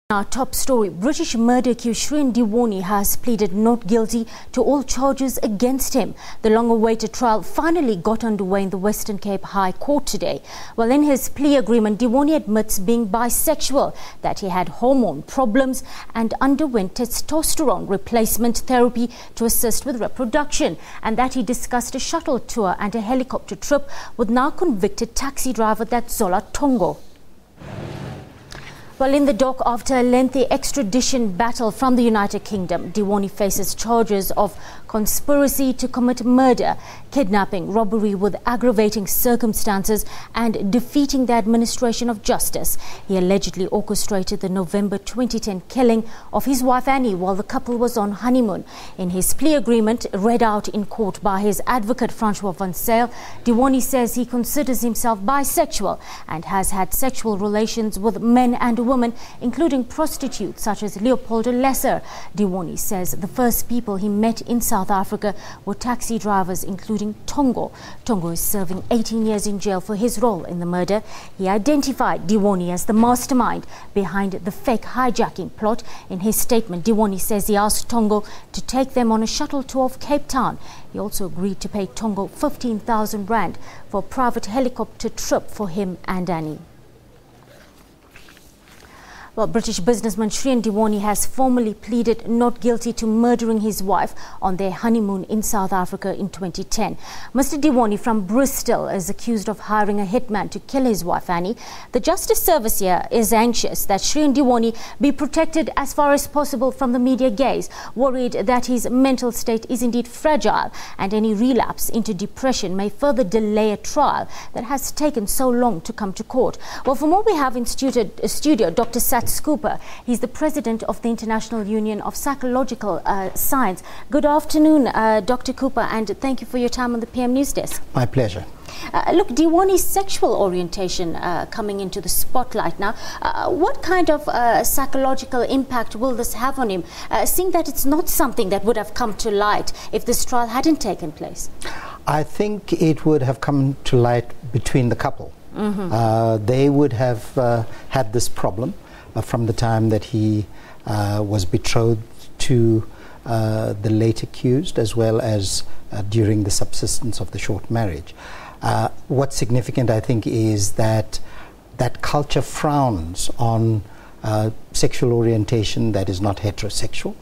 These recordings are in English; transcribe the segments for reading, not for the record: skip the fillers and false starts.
Our top story, British murder accused Shrien Dewani has pleaded not guilty to all charges against him. The long-awaited trial finally got underway in the Western Cape High Court today. Well, in his plea agreement, Dewani admits being bisexual, that he had hormone problems and underwent testosterone replacement therapy to assist with reproduction, and that he discussed a shuttle tour and a helicopter trip with now convicted taxi driver Zola Tongo. Well, in the dock after a lengthy extradition battle from the United Kingdom, Dewani faces charges of conspiracy to commit murder, kidnapping, robbery with aggravating circumstances and defeating the administration of justice. He allegedly orchestrated the November 2010 killing of his wife Anni while the couple was on honeymoon. In his plea agreement, read out in court by his advocate Francois Van Zyl, Dewani says he considers himself bisexual and has had sexual relations with men and women, including prostitutes such as Leopoldo Lesser. Dewani says the first people he met in South Africa were taxi drivers, including Tongo. Tongo is serving 18 years in jail for his role in the murder. He identified Dewani as the mastermind behind the fake hijacking plot. In his statement, Dewani says he asked Tongo to take them on a shuttle tour of Cape Town. He also agreed to pay Tongo 15,000 rand for a private helicopter trip for him and Anni. Well, British businessman Shrien Dewani has formally pleaded not guilty to murdering his wife on their honeymoon in South Africa in 2010. Mr. Dewani from Bristol is accused of hiring a hitman to kill his wife Anni. The Justice Service here is anxious that Shrien Dewani be protected as far as possible from the media gaze, worried that his mental state is indeed fragile and any relapse into depression may further delay a trial that has taken so long to come to court. Well, for more, we have in studio Dr. Cooper. He's the president of the International Union of Psychological Science. Good afternoon, Dr. Cooper, and thank you for your time on the PM News Desk. My pleasure. Look, Dewani's sexual orientation coming into the spotlight now. What kind of psychological impact will this have on him, seeing that it's not something that would have come to light if this trial hadn't taken place? I think it would have come to light between the couple. They would have had this problem from the time that he was betrothed to the late accused, as well as during the subsistence of the short marriage. What's significant, I think, is that culture frowns on sexual orientation that is not heterosexual,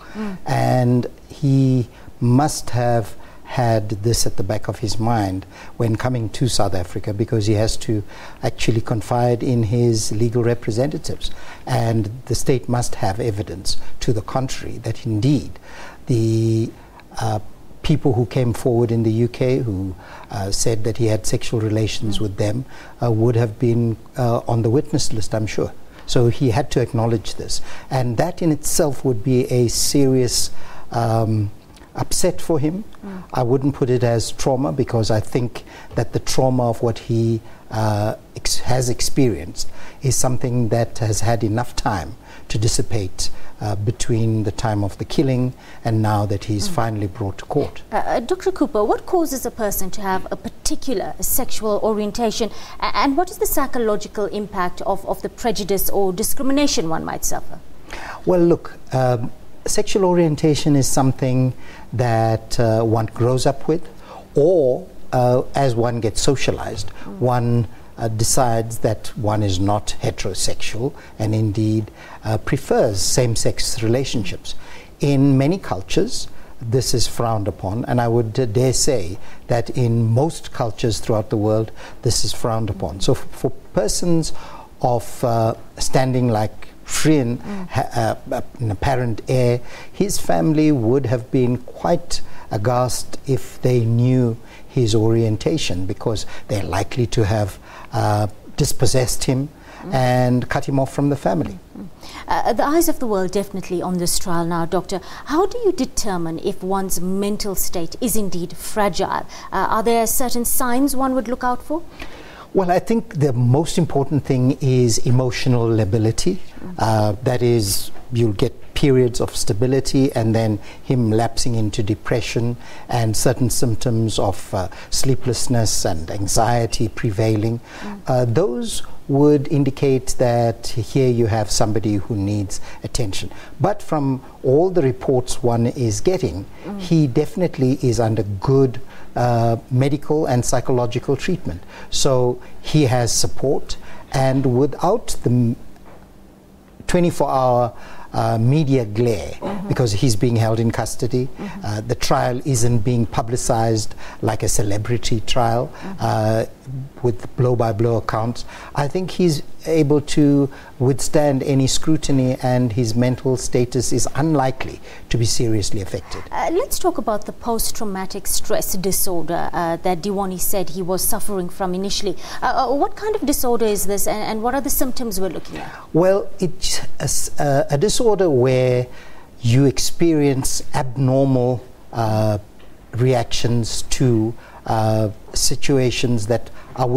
and he must have had this at the back of his mind when coming to South Africa, because he has to actually confide in his legal representatives, and the state must have evidence to the contrary that indeed the people who came forward in the UK who said that he had sexual relations with them would have been on the witness list, I'm sure. So he had to acknowledge this, and that in itself would be a serious upset for him. I wouldn't put it as trauma, because I think that the trauma of what he has experienced is something that has had enough time to dissipate between the time of the killing and now that he's finally brought to court. Dr. Cooper, what causes a person to have a particular sexual orientation, and what is the psychological impact of the prejudice or discrimination one might suffer? Well, look, sexual orientation is something that one grows up with, or as one gets socialized, one decides that one is not heterosexual and indeed prefers same-sex relationships. In many cultures, this is frowned upon, and I would dare say that in most cultures throughout the world, this is frowned upon. So for persons of standing like Shrien, an apparent heir, his family would have been quite aghast if they knew his orientation, because they're likely to have dispossessed him and cut him off from the family. The eyes of the world definitely on this trial now, Doctor. How do you determine if one's mental state is indeed fragile? Are there certain signs one would look out for? Well, I think the most important thing is emotional lability. That is, you'll get periods of stability and then him lapsing into depression and certain symptoms of sleeplessness and anxiety prevailing. Those would indicate that here you have somebody who needs attention. But from all the reports one is getting, he definitely is under good medical and psychological treatment. So he has support, and without the 24-hour media glare, because he's being held in custody. The trial isn't being publicized like a celebrity trial with blow-by-blow accounts. I think he's able to withstand any scrutiny, and his mental status is unlikely to be seriously affected. Let's talk about the post-traumatic stress disorder that Dewani said he was suffering from initially. What kind of disorder is this, and what are the symptoms we're looking at? Well, it's a disorder where you experience abnormal reactions to situations that are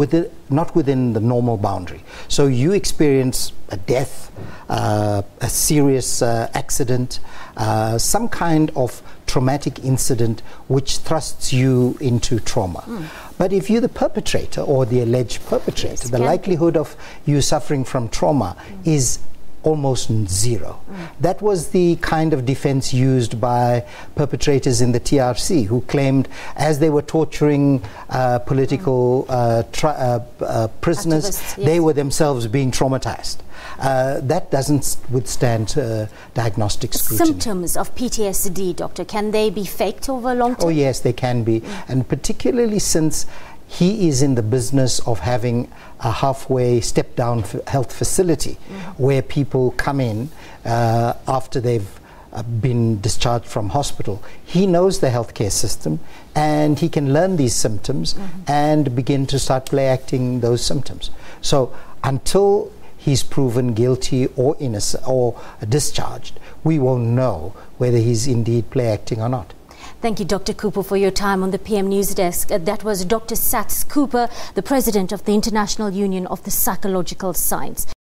not within the normal boundary. So you experience a death, a serious accident, some kind of traumatic incident which thrusts you into trauma. But if you're the perpetrator or the alleged perpetrator, the likelihood of you suffering from trauma is almost zero. That was the kind of defense used by perpetrators in the TRC, who claimed as they were torturing political prisoners, they were themselves being traumatized. That doesn't withstand diagnostic scrutiny. Symptoms of PTSD, doctor, can they be faked over a long time? Oh yes, they can be, and particularly since he is in the business of having a halfway step-down health facility where people come in after they've been discharged from hospital. He knows the healthcare system, and he can learn these symptoms and begin to start play-acting those symptoms. So until he's proven guilty or innocent or discharged, we won't know whether he's indeed play-acting or not. Thank you, Dr. Cooper, for your time on the PM News Desk. That was Dr. Sats Cooper, the president of the International Union of the Psychological Science.